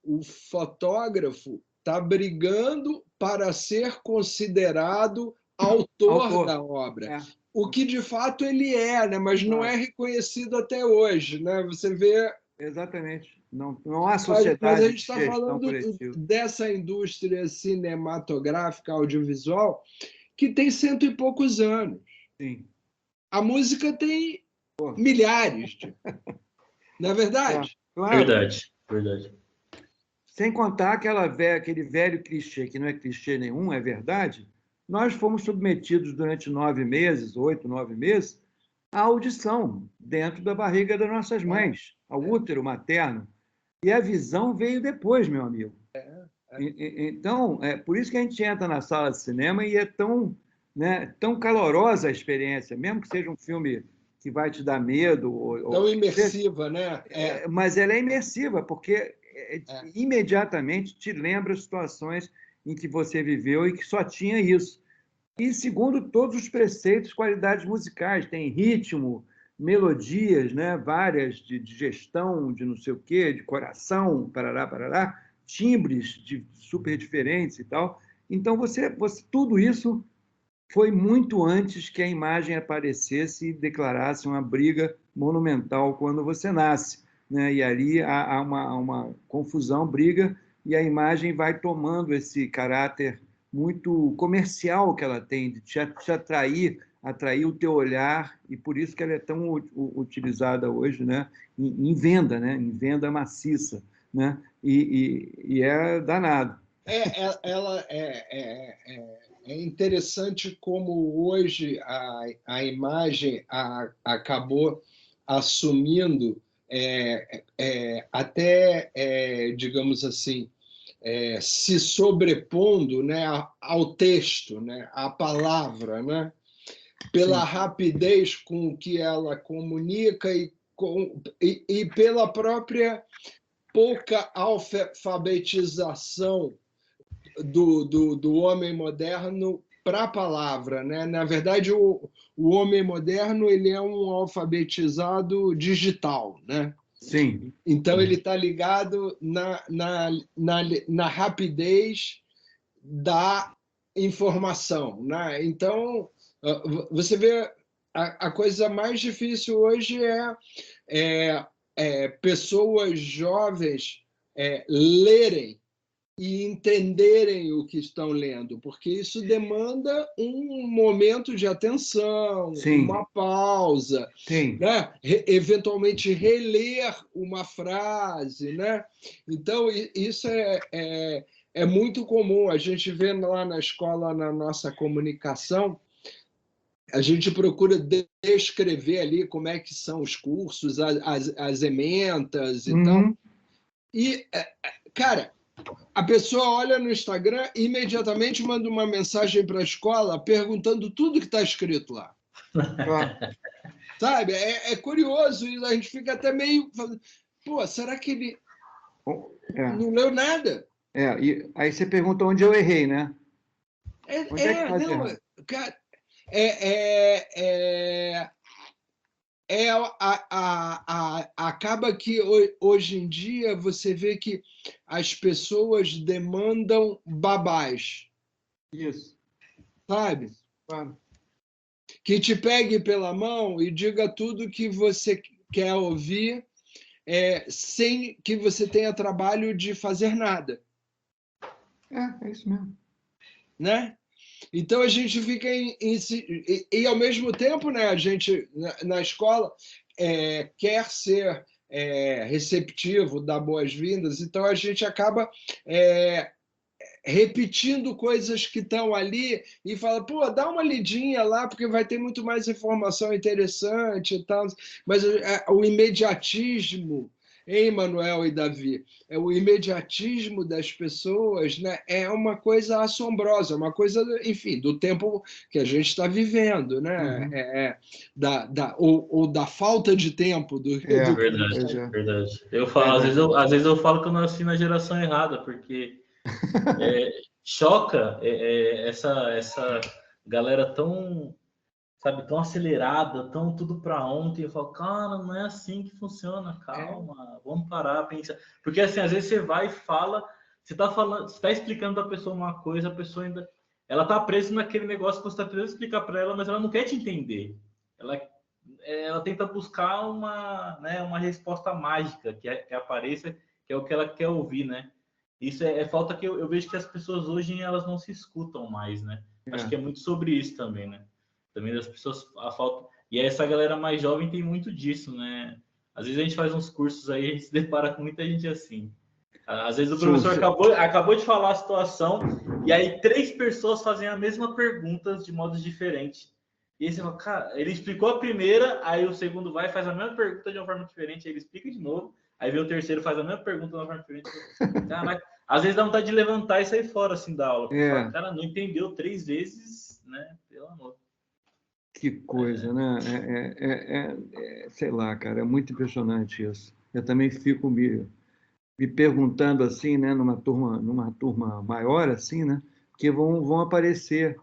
o fotógrafo está brigando para ser considerado autor da obra.
É.
O que de fato ele é, né? Mas não é
Claro.
reconhecido até hoje, né? Você vê.
Exatamente. Não há
Mas a
sociedade
gente
de
está
gestão
falando
coletiva.
dessa indústria cinematográfica, audiovisual, que tem 100 e poucos anos.
Sim.
A música tem
Pô.
milhares, não é verdade?
Claro.
Verdade, verdade.
Sem contar aquele velho clichê, que não é clichê nenhum, é verdade. Nós fomos submetidos durante 9 meses, 8, 9 meses, à audição dentro da barriga das nossas mães, ao útero materno. E a visão veio depois, meu amigo. Então, por isso que a gente entra na sala de cinema e é tão, né, tão calorosa a experiência, mesmo que seja um filme que vai te dar medo.
Tão imersiva, né?
Mas ela é imersiva, porque imediatamente te lembra situações em que você viveu e que só tinha isso. E segundo todos os preceitos, qualidades musicais, tem ritmo, melodias, né, várias de gestão, de não sei o quê, de coração, parará, parará, timbres super diferentes e tal. Então, tudo isso foi muito antes que a imagem aparecesse e declarasse uma briga monumental quando você nasce, né? E ali há uma confusão, briga, e a imagem vai tomando esse caráter muito comercial que ela tem, de te atrair o teu olhar, e por isso que ela é tão utilizada hoje, né? Em venda, né? Em venda maciça, né? E é danado.
Ela é interessante como hoje a imagem acabou assumindo até, digamos assim, se sobrepondo, né, ao texto, né, à palavra, né, pela
Sim.
rapidez com que ela comunica e pela própria pouca alfabetização do homem moderno para a palavra, né? Na verdade, o homem moderno ele é um alfabetizado digital, né?
Sim.
Então ele está ligado na rapidez da informação, né? Então você vê a coisa mais difícil hoje pessoas jovens lerem e entenderem o que estão lendo, porque isso demanda um momento de atenção,
Sim.
uma pausa,
Sim.
né? Eventualmente reler uma frase, né? Então isso é muito comum. A gente vê lá na escola, na nossa comunicação, a gente procura descrever ali como é que são os cursos, as ementas e tal. E, cara, a pessoa olha no Instagram e imediatamente manda uma mensagem para a escola perguntando tudo que está escrito lá. Sabe? É curioso e a gente fica até meio... Pô, será que ele não leu nada?
E aí você pergunta onde eu errei, né? Onde é que nós
Não,
erramos?
cara, Acaba que hoje em dia você vê que as pessoas demandam babás,
Isso,
sabe?
claro.
Que te pegue pela mão e diga tudo que você quer ouvir, sem que você tenha trabalho de fazer nada,
É isso mesmo.
né? Então a gente fica e ao mesmo tempo, né, a gente na escola quer ser receptivo, dar boas-vindas, então a gente acaba repetindo coisas que estão ali e fala, pô, dá uma lidinha lá, porque vai ter muito mais informação interessante e tal. Mas o imediatismo, hein, Manuel e Davi? O imediatismo das pessoas, né, é uma coisa assombrosa, uma coisa, enfim, do tempo que a gente está vivendo, né?
Uhum.
Ou da falta de tempo do que a gente
Verdade,
Pois
está.
é.
verdade. Eu falo,
Verdade.
às vezes eu falo que eu nasci na geração errada, porque choca essa galera tão, sabe, tão acelerada, tão tudo para ontem. Eu falo, cara, não é assim que funciona, calma, vamos parar, pensar. Porque assim, às vezes você vai e fala, você tá falando, você tá explicando para a pessoa uma coisa, a pessoa ainda, ela tá presa naquele negócio que você tá tentando explicar para ela, mas ela não quer te entender. Ela tenta buscar uma resposta mágica que apareça, que é o que ela quer ouvir, né? Isso é falta que eu vejo que as pessoas hoje elas não se escutam mais, né? Acho
É.
que é muito sobre isso também, né? Também das pessoas a falta e essa galera mais jovem tem muito disso, né? Às vezes a gente faz uns cursos aí, a gente se depara com muita gente assim. Às vezes o professor
Xuxa.
acabou de falar a situação e aí 3 pessoas fazem a mesma pergunta de modos diferentes. E aí você fala, cara, ele explicou a primeira, aí o segundo vai e faz a mesma pergunta de uma forma diferente, aí ele explica de novo, aí vem o terceiro faz a mesma pergunta de uma forma diferente. Caraca, às vezes dá vontade de levantar e sair fora assim da aula, porque fala,
É,
cara, não entendeu 3 vezes, né? Pelo amor.
que coisa, né? Sei lá, cara, é muito impressionante isso. Eu também fico me perguntando assim, né, numa turma maior assim, né, porque vão aparecer.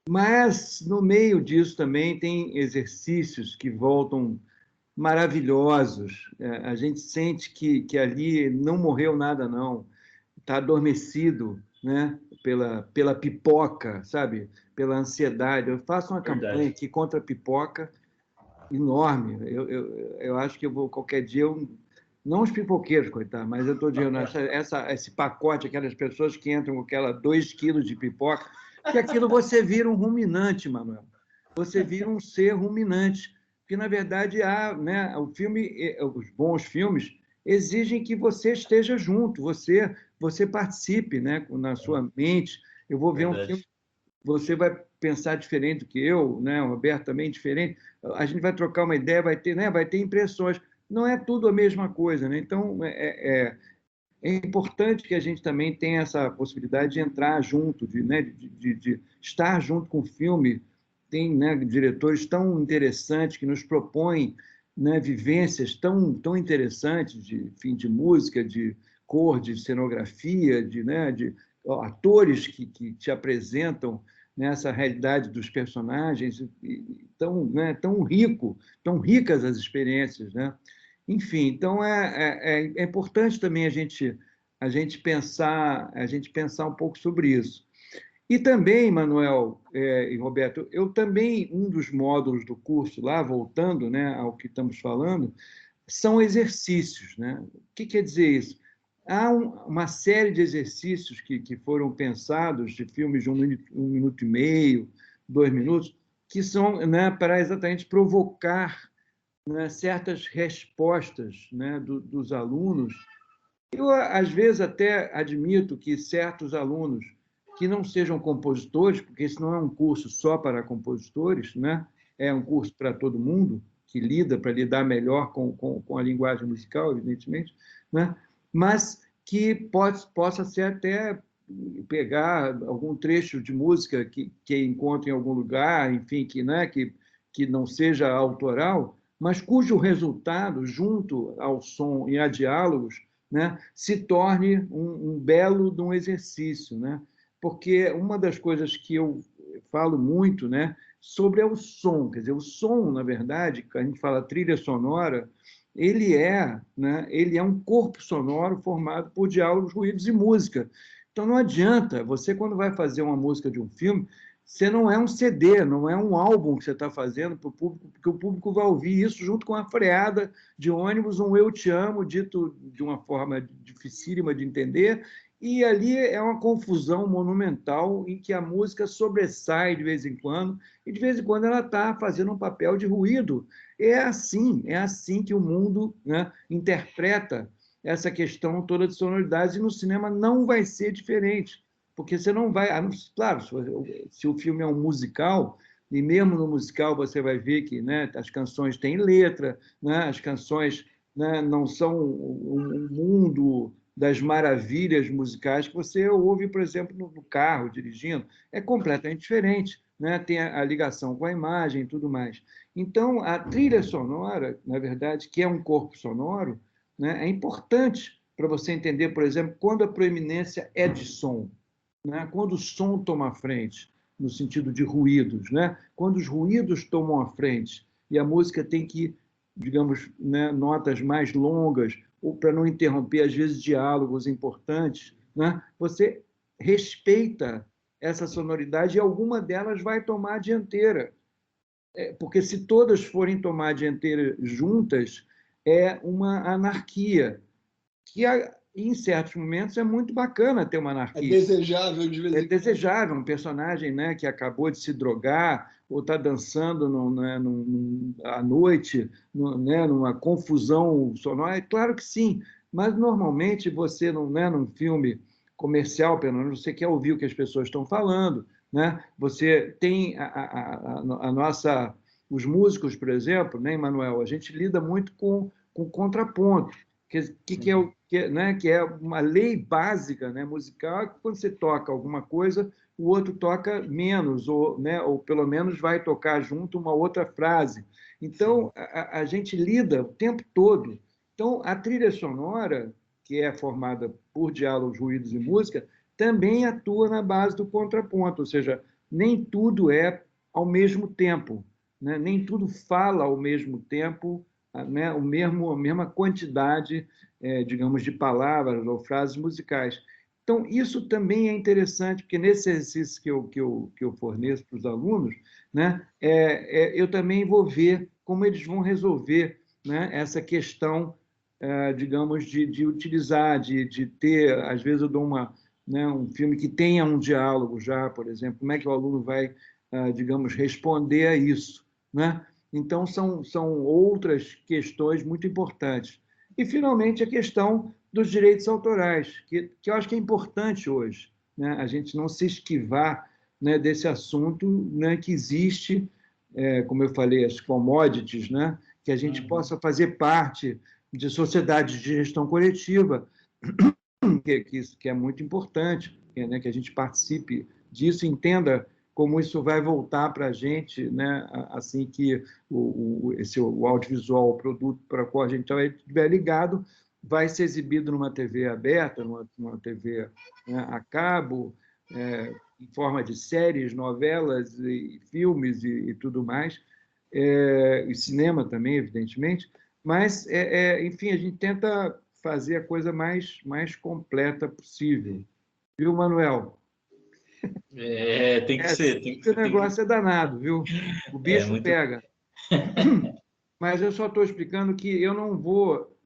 Mas no meio disso também tem exercícios que voltam maravilhosos. A gente sente que ali não morreu nada, não. Está adormecido, né, pela pipoca, sabe? Pela ansiedade. Eu faço uma campanha
Verdade.
aqui contra a pipoca enorme. Eu acho que eu vou, qualquer dia, não os pipoqueiros, coitado, mas eu estou dizendo, esse pacote, aquelas pessoas que entram com aquela 2 quilos de pipoca, que aquilo você vira um ruminante, Manuel. Você vira um ser ruminante. Porque, na verdade, né, os bons filmes exigem que você esteja junto, você participe, né, na sua mente. Eu vou ver um filme,
Verdade.
você vai pensar diferente do que eu, né? O Roberto também diferente. A gente vai trocar uma ideia, vai ter impressões. Não é tudo a mesma coisa, né? Então é importante que a gente também tenha essa possibilidade de entrar junto, né? De estar junto com o filme. Tem, né, diretores tão interessantes que nos propõem, né, vivências tão interessantes de música, de cor, de cenografia, de atores que te apresentam nessa realidade dos personagens, tão rico, tão ricas as experiências, né? Enfim, então é importante também a gente pensar um pouco sobre isso. E também, Manuel e Roberto, eu também, um dos módulos do curso lá, voltando, né, ao que estamos falando, são exercícios, né? O que quer dizer isso? Há uma série de exercícios que foram pensados, de filmes de 1 minuto e meio, 2 minutos, que são, né, para exatamente provocar, né, certas respostas, né, dos alunos. Eu, às vezes, até admito que certos alunos que não sejam compositores, porque esse não é um curso só para compositores, né? É um curso para todo mundo, que para lidar melhor com a linguagem musical, evidentemente, né? Mas que possa ser até pegar algum trecho de música que encontre em algum lugar, enfim, né, que não seja autoral, mas cujo resultado, junto ao som e a diálogos, né, se torne um belo de um exercício, né? Porque uma das coisas que eu falo muito, né, sobre o som. Quer dizer, o som, na verdade, quando a gente fala trilha sonora, ele é um corpo sonoro formado por diálogos, ruídos e música. Então, não adianta, você, quando vai fazer uma música de um filme, você não é um CD, não é um álbum que você está fazendo para o público, porque o público vai ouvir isso junto com a freada de ônibus, um Eu Te Amo, dito de uma forma dificílima de entender, e ali é uma confusão monumental em que a música sobressai de vez em quando, e de vez em quando ela está fazendo um papel de ruído. É assim que o mundo, né, interpreta essa questão toda de sonoridades, e no cinema não vai ser diferente, porque você não vai... Claro, se o filme é um musical, e mesmo no musical você vai ver que, né, as canções têm letra, né, as canções, né, não são um mundo das maravilhas musicais que você ouve, por exemplo, no carro, dirigindo. É completamente diferente, né? Tem a ligação com a imagem e tudo mais. Então, a trilha sonora, na verdade, que é um corpo sonoro, né, é importante para você entender, por exemplo, quando a proeminência é de som, né? Quando o som toma a frente, no sentido de ruídos, né? Quando os ruídos tomam a frente e a música tem que, digamos, né, notas mais longas, ou para não interromper, às vezes, diálogos importantes, né? Você respeita essa sonoridade e alguma delas vai tomar a dianteira. Porque se todas forem tomar a dianteira juntas, é uma anarquia, que em certos momentos é muito bacana ter uma
É
anarquia.
desejável de vez
É
em quando.
desejável um personagem, né, que acabou de se drogar ou está dançando à noite, né, numa confusão sonora. É claro que sim, mas normalmente você, não, né, num filme comercial, pelo menos, você quer ouvir o que as pessoas estão falando, né? Você tem a nossa... Os músicos, por exemplo, né, Emanuel, a gente lida muito com contraponto, que é né, que é uma lei básica, né, musical, que quando você toca alguma coisa, o outro toca menos, ou, né, ou pelo menos vai tocar junto uma outra frase. Então, a gente lida o tempo todo. Então, a trilha sonora, que é formada por diálogos, ruídos e música, também atua na base do contraponto, ou seja, nem tudo é ao mesmo tempo, né? Nem tudo fala ao mesmo tempo, né? A mesma quantidade, digamos, de palavras ou frases musicais. Então, isso também é interessante, porque nesse exercício que eu forneço para os alunos, né, eu também vou ver como eles vão resolver, né, essa questão, digamos, de utilizar, de ter... Às vezes eu dou né, um filme que tenha um diálogo já, por exemplo, como é que o aluno vai, digamos, responder a isso, né? Então, são outras questões muito importantes. E, finalmente, a questão dos direitos autorais, que eu acho que é importante hoje, né? A gente não se esquivar, né, desse assunto, né, que existe, como eu falei, as commodities, né, que a gente possa fazer parte de sociedades de gestão coletiva, que é muito importante, né, que a gente participe disso, entenda como isso vai voltar para a gente, né, assim que o audiovisual, o produto para o qual a gente estiver ligado, vai ser exibido numa TV aberta, numa TV, né, a cabo, em forma de séries, novelas, e filmes e tudo mais, e cinema também, evidentemente, mas, enfim, a gente tenta fazer a coisa mais completa possível. Viu, Manuel?
Tem que ser.
O negócio é danado, viu? O bicho
Muito...
pega. Mas eu só estou explicando que eu não vou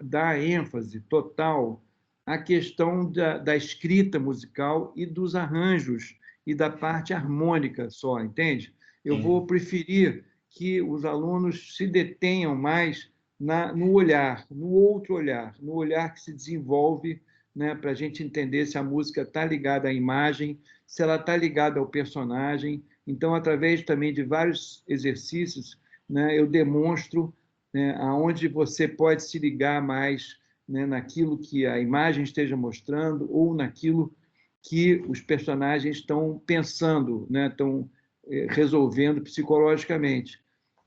dar ênfase total à questão da escrita musical e dos arranjos e da parte harmônica só, entende? Eu vou preferir que os alunos se detenham mais no olhar, no outro olhar, no olhar que se desenvolve, né, para a gente entender se a música está ligada à imagem, se ela está ligada ao personagem. Então, através também de vários exercícios, né, eu demonstro, né, aonde você pode se ligar mais, né, naquilo que a imagem esteja mostrando ou naquilo que os personagens estão pensando, né, estão resolvendo psicologicamente.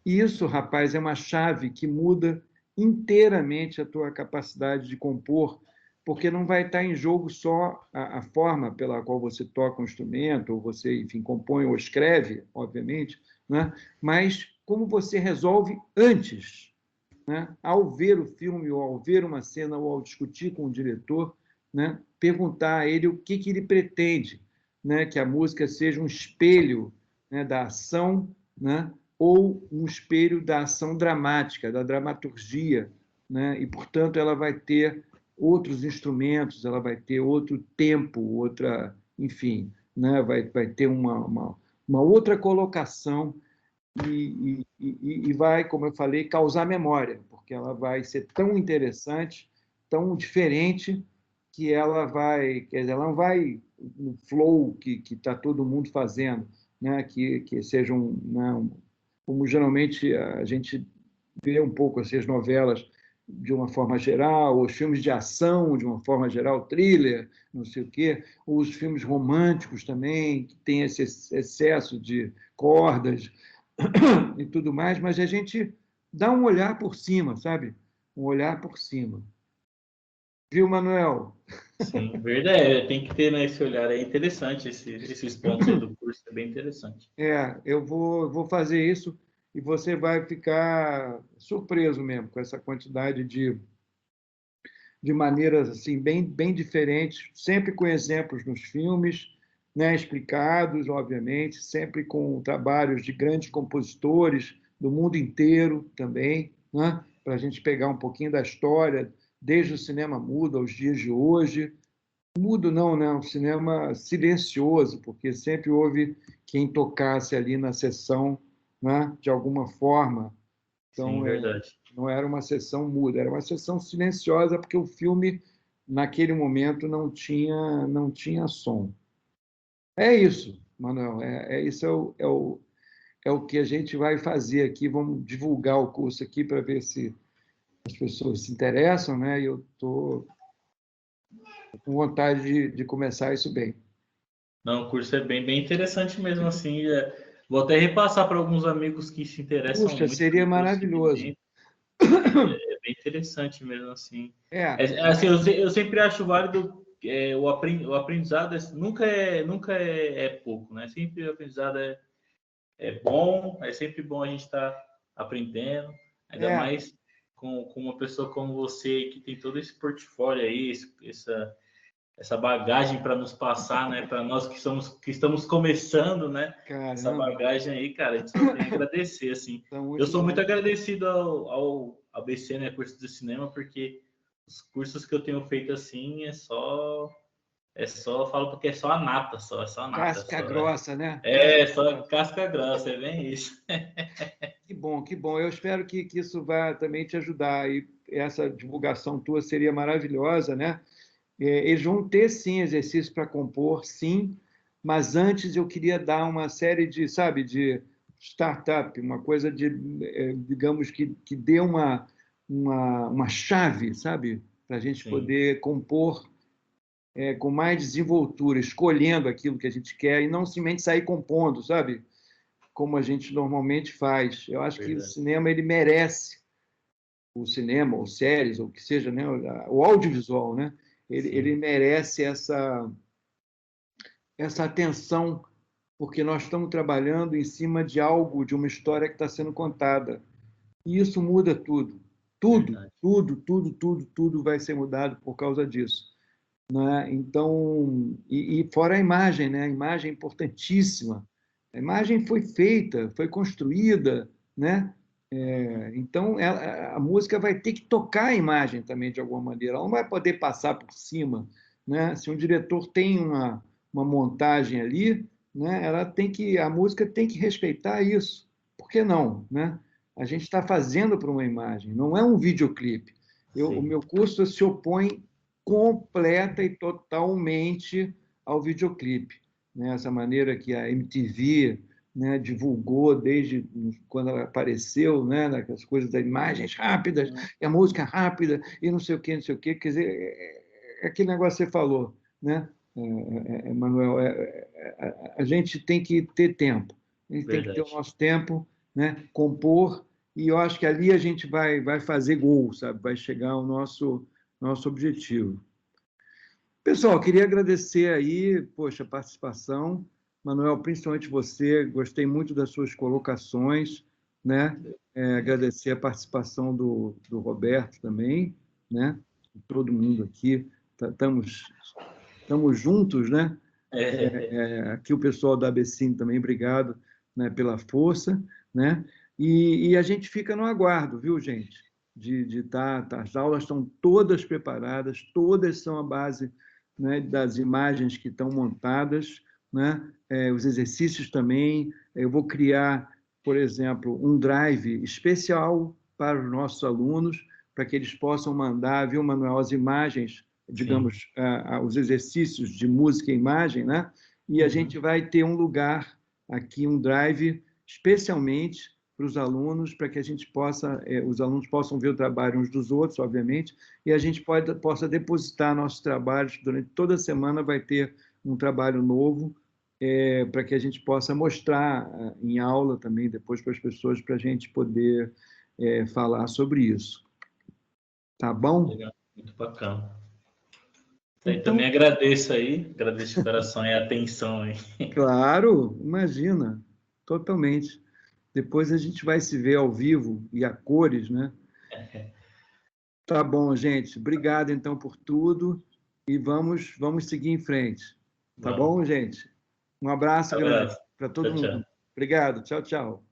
E isso, rapaz, é uma chave que muda inteiramente a tua capacidade de compor, porque não vai estar em jogo só a forma pela qual você toca um instrumento, ou você, enfim, compõe ou escreve, obviamente, né? Mas como você resolve antes, né? Ao ver o filme, ou ao ver uma cena, ou ao discutir com o diretor, né? Perguntar a ele o que ele pretende, né? Que a música seja um espelho, né? Da ação, né? Ou um espelho da ação dramática, da dramaturgia, né? E, portanto, ela vai ter outros instrumentos, ela vai ter outro tempo, outra, enfim, né? Vai ter uma outra colocação e vai, como eu falei, causar memória, porque ela vai ser tão interessante, tão diferente, que ela vai, quer dizer, ela não vai no flow que está todo mundo fazendo, né? Que seja como geralmente a gente vê um pouco assim, as novelas de uma forma geral, os filmes de ação de uma forma geral, thriller, não sei o quê, os filmes românticos também, que tem esse excesso de cordas e tudo mais, mas a gente dá um olhar por cima, sabe? Um olhar por cima. Viu, Manuel?
Sim, verdade. Tem que ter, né, esse olhar. É interessante esses pontos aí do curso, é bem interessante.
Eu vou fazer isso e você vai ficar surpreso mesmo com essa quantidade de maneiras assim bem diferentes, sempre com exemplos nos filmes, né, explicados, obviamente, sempre com trabalhos de grandes compositores do mundo inteiro também, né, para a gente pegar um pouquinho da história, desde o cinema mudo aos dias de hoje. Mudo não, né? Um cinema silencioso, porque sempre houve quem tocasse ali na sessão, né, de alguma forma.
Sim,
Então,
verdade.
não era uma sessão muda, era uma sessão silenciosa, porque o filme, naquele momento, não tinha som. É isso, Manuel, isso é o que a gente vai fazer aqui. Vamos divulgar o curso aqui para ver se as pessoas se interessam, né? E eu estou com vontade de começar isso bem.
Não, o curso é bem interessante mesmo, assim. Vou até repassar para alguns amigos que se interessam
Puxa,
muito
seria
pelo
maravilhoso.
segmento. É bem interessante mesmo, assim.
É,
Assim, eu sempre acho válido o aprendizado nunca é pouco, né? Sempre o aprendizado é bom, é sempre bom a gente estar aprendendo, ainda
é,
mais com uma pessoa como você que tem todo esse portfólio aí, essa bagagem para nos passar, né? Para nós que estamos começando, né? Essa
caramba,
bagagem aí, cara, a gente só tem a agradecer, assim.
são
Eu
muito
sou muito
bom.
agradecido ao ABC, né? Curso de cinema, porque os cursos que eu tenho feito assim eu falo porque é só a nata, é só a nata,
Casca grossa, né? Casca
é só
grossa.
casca grossa, é bem isso.
Que bom, que bom. Eu espero que isso vá também te ajudar. E essa divulgação tua seria maravilhosa, né? Eles vão ter, sim, exercício para compor, sim, mas antes eu queria dar uma série de, sabe, de startup, uma coisa de, digamos, que dê uma chave, sabe, para a gente
Sim,
poder compor com mais desenvoltura, escolhendo aquilo que a gente quer e não simplesmente sair compondo, sabe, como a gente normalmente faz. Eu acho que o
verdade.
cinema, ele merece, o cinema, ou séries, ou o que seja, né, o audiovisual, né, ele
Sim,
merece essa atenção, porque nós estamos trabalhando em cima de algo, de uma história que está sendo contada. E isso muda tudo. Tudo,
verdade.
tudo, tudo, tudo, tudo vai ser mudado por causa disso. Né? Então, e fora a imagem, né? A imagem é importantíssima. A imagem foi feita, foi construída, né? Então, a música vai ter que tocar a imagem também de alguma maneira. Ela não vai poder passar por cima, né? Se um diretor tem uma montagem ali, né? A música tem que respeitar isso. Por que não, né? A gente está fazendo para uma imagem, não é um videoclipe. O
Sim,
meu curso se opõe completa e totalmente ao videoclipe, né? Essa maneira que a MTV, né, divulgou desde quando ela apareceu, né, aquelas coisas das imagens rápidas, e a música rápida, e não sei o quê, não sei o quê. Quer dizer, aquele negócio que você falou, né, Manuel, a gente tem que ter tempo, a gente tem que ter o
verdade.
nosso tempo, né, compor, e eu acho que ali a gente vai fazer gol, sabe, vai chegar ao nosso objetivo. Pessoal, queria agradecer aí, poxa, a participação. Manuel, principalmente você, gostei muito das suas colocações, né? Agradecer a participação do Roberto também, né? Todo mundo aqui, estamos juntos, né? Aqui o pessoal da ABCine também, obrigado, né, pela força, né? E a gente fica no aguardo, viu, gente? As aulas estão todas preparadas, todas são a base, né, das imagens que estão montadas, né? Os exercícios também. Eu vou criar, por exemplo, um drive especial para os nossos alunos, para que eles possam mandar, viu, Manuel, as imagens, digamos, os exercícios de música e imagem, né? E a gente vai ter um lugar aqui, um drive, especialmente para os alunos, para que a gente possa, os alunos possam ver o trabalho uns dos outros, obviamente, e a gente possa depositar nossos trabalhos. Durante toda a semana vai ter um trabalho novo, para que a gente possa mostrar em aula também, depois para as pessoas, para a gente poder falar sobre isso. Tá bom?
Legal, muito bacana.
Então,
também agradeço de coração e a atenção aí.
Claro, imagina, totalmente. Depois a gente vai se ver ao vivo e a cores, né? Tá bom, gente. Obrigado, então, por tudo e vamos seguir em frente. Tá bom, gente? Um abraço grande para todo mundo. Obrigado. Tchau, tchau.